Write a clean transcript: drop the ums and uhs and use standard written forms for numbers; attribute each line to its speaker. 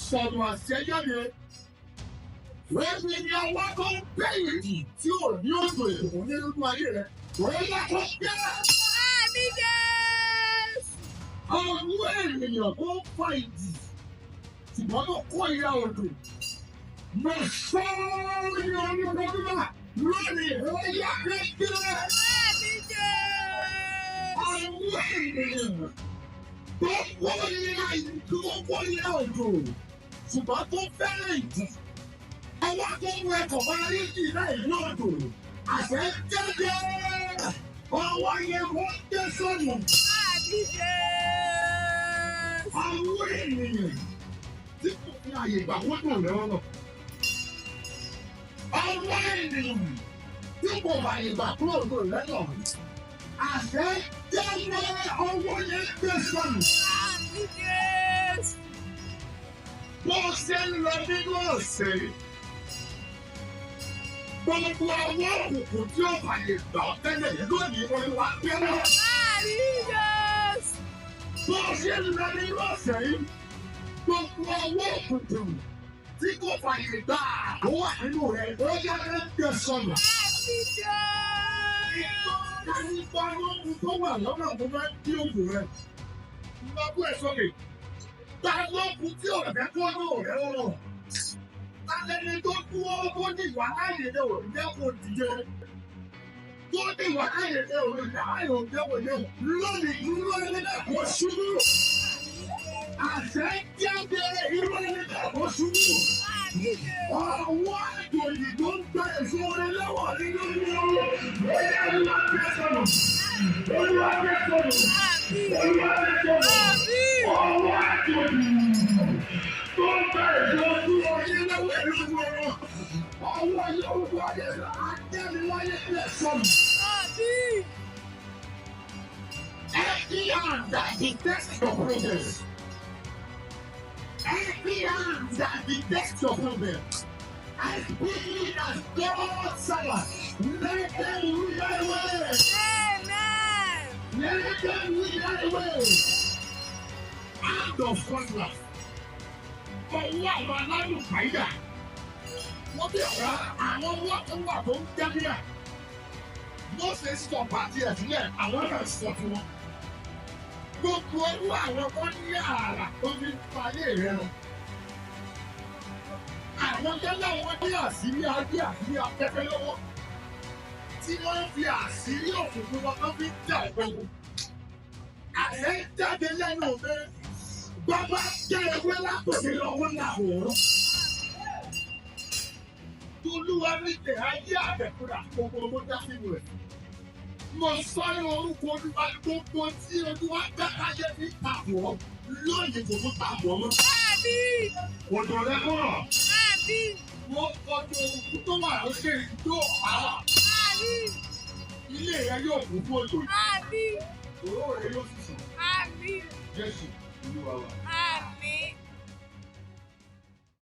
Speaker 1: sọ̀rọ̀ àṣẹjáde. Wẹ́ẹ̀mí ni ọwọ́ tó ń bẹ̀rẹ̀ tí ò ní òdò ìdùnnú nínú ayé rẹ̀. Wọ́n yẹ kó gbé.
Speaker 2: Àmì Jésù.
Speaker 1: Àwọn ènìyàn tó ń fa ìdì ṣùgbọ́n tó kó ìyá odò. Mo sọ ọ́ ní ọdún gbọ́dọ̀ lónìí wọ́n yẹ kó gbé.
Speaker 2: Àmì Jésù.
Speaker 1: Àwọn ènìyàn tó kó ìyá odò ṣùgbọ́n tó fẹ́ràn ìdì. Ọwọ́ tó ń wẹ̀kọ̀ máa rí ìdílé ìlú odò. Àṣẹ jáde. Ọwọ́ yẹn wọ́n dé sọ́nù.
Speaker 2: Àmì Jésù.
Speaker 1: Àwọn ènìyàn tí kò fi àyè gbà wọ́n dùn lọ́rọ̀. Àwọn ènìyàn tí kò fi àyè gbà kúrò dùn lọ́rọ̀. Àṣẹ jáde. Ọwọ́ yẹn dé sọ́nù.
Speaker 2: Àmì Jésù.
Speaker 1: Bó ṣe ń lọ nínú ọ̀sẹ̀. Gbogbo àwọn òkùnkùn tí ó fàyè gbà tẹ́lẹ̀ lónìí wọ́n wá gbẹ́rẹ́.
Speaker 2: Àmì Jésù.
Speaker 1: Bó ṣe ń lọ nínú ọ̀sẹ̀ yìí, gbogbo àwọn òkùnkùn tí kò fàyè gbà ó wà nínú rẹ̀ ó yá ẹgbẹ́ sọnù.
Speaker 2: Àmì Jésù.
Speaker 1: Nípa lóhun tó wà lọ́nà tó fẹ́ kí òkú rẹ̀. Lọ́gbọ́ ẹ̀ sókè. Ta lóhun tí ò fẹ́ kó ní òrẹ́ rọ̀. Alẹ́ni tó kú ó ní ìwà láyèdè òní dẹ́kun dìde. Tó ní ìwà láyèdè òní dẹ́kun dìde. Lónìí irú ẹni náà kò ṣubú. Àṣẹ jáde irú ẹni náà kò ṣubú. Àwọn àjòyìn tó ń gbé èso orin lọ́wọ́ nínú ìlú. Bóyá Olúwa gbé sọ̀rọ̀. Olúwa gbé sọ̀rọ̀. Olúwa gbé sọ̀rọ̀. Àwọn àjòyìn tó ń gbé èso orin lọ́wọ́ nínú ìlú. Ọwọ́ yóò wáyé àjẹ́niláyé gbé sọ̀rọ̀. Every hand that detects your progress. Every hand that detects your problem. I speak as God's servant. Let them wither away.
Speaker 2: Amen.
Speaker 1: Let them wither away. Out of contrast. Ọwọ́ àwọn alálùpàídà. Wọ́n bí ọ̀rá àwọn ọwọ́ tó wà tó ń tẹ́lẹ̀. Mọ́sẹ̀ sọ pàtí ẹ̀ sílẹ̀ àwọn náà sọ fún wọn. Gbogbo ẹrú àwọn kan ní ààrà tó fi fàyè rẹ lọ. Àwọn tẹ́lẹ̀ wọn ní àṣírí ajé àṣírí afẹ́fẹ́ lọ́wọ́. Tí wọ́n fi àṣírí òkùnkùn wọn kan fi ń jà ìgbẹ́wò. Àṣẹ jáde lẹ́nu mi. Bàbá jẹ́ ewé látòkè lọ́wọ́ làwòrán. Olúwa ní tẹ̀ ayé àbẹ̀kúrà gbogbo owó dá sínú rẹ̀. Mo sọ orúkọ Olúwa gbogbo tí Olúwa dákáyé ní tàbọ̀ lónìí kò tó tàbọ̀ mọ́.
Speaker 2: Àmì.
Speaker 1: Òjò rẹ̀ kọ̀.
Speaker 2: Àmì.
Speaker 1: Wọ́n kọjú òkú tó wà lókè tó àrà.
Speaker 2: Àmì.
Speaker 1: Ilé rẹ̀ yóò kún fún òjò.
Speaker 2: Àmì.
Speaker 1: Òróró rẹ̀ yóò sì sùn.
Speaker 2: Àmì.
Speaker 1: Jésù Olúwa wa.